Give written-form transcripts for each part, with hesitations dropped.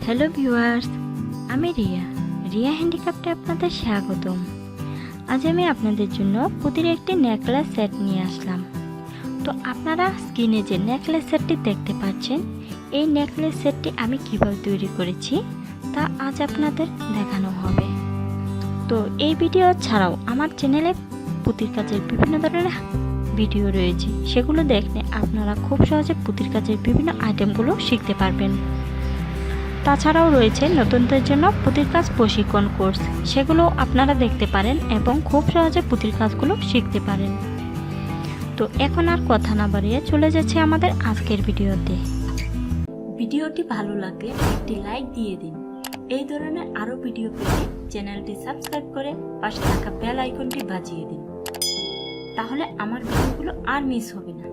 Hello viewers, আমি রিয়া হ্যান্ডিক্রাফটে আপনাদের স্বাগতম। আজ আমি আপনাদের জন্য পুতির একটি নেকলেস সেট নিয়ে আসলাম। তো আপনারা স্ক্রিনে যে নেকলেস সেটটি দেখতে পাচ্ছেন, এই নেকলেস সেটটি আমি কিভাবে তৈরি করেছি তা আজ আপনাদের দেখানো হবে। তো এই ভিডিও ছাড়াও আমার চ্যানেলে পুতির কাজের বিভিন্ন ধরনের ভিডিও রয়েছে, সেগুলো দেখলে আপনারা খুব সহজে পুতির কাজের বিভিন্ন আইটেমগুলো শিখতে পারবেন। তাছাড়াও রয়েছে নতুনদের জন্য পুতির কাজ প্রশিক্ষণ কোর্স, সেগুলো আপনারা দেখতে পারেন এবং খুব সহজে পুতির কাজগুলো শিখতে পারেন। তো এখন আর কথা না বাড়িয়ে চলে যাচ্ছে আমাদের আজকের ভিডিওতে। ভিডিওটি ভালো লাগলে একটি লাইক দিয়ে দিন। এই ধরনের আরও ভিডিও পেতে চ্যানেলটি সাবস্ক্রাইব করে পাশে থাকা বেল আইকনটি বাজিয়ে দিন, তাহলে আমার ভিডিওগুলো আর মিস হবে না।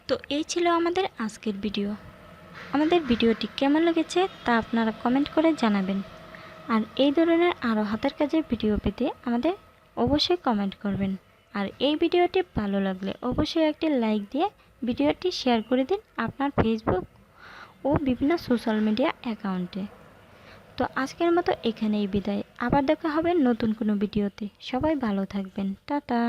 তো এই ছিল আমাদের আজকের ভিডিও। আমাদের ভিডিওটি কেমন লেগেছে তা আপনারা কমেন্ট করে জানাবেন। আর এই ধরনের আরও হাতের কাজের ভিডিও পেতে আমাদের অবশ্যই কমেন্ট করবেন। আর এই ভিডিওটি ভালো লাগলে অবশ্যই একটি লাইক দিয়ে ভিডিওটি শেয়ার করে দিন আপনার ফেসবুক ও বিভিন্ন সোশ্যাল মিডিয়া অ্যাকাউন্টে। তো আজকের মতো এখানেই বিদায়। আবার দেখা হবে নতুন কোনো ভিডিওতে। সবাই ভালো থাকবেন। টাটা।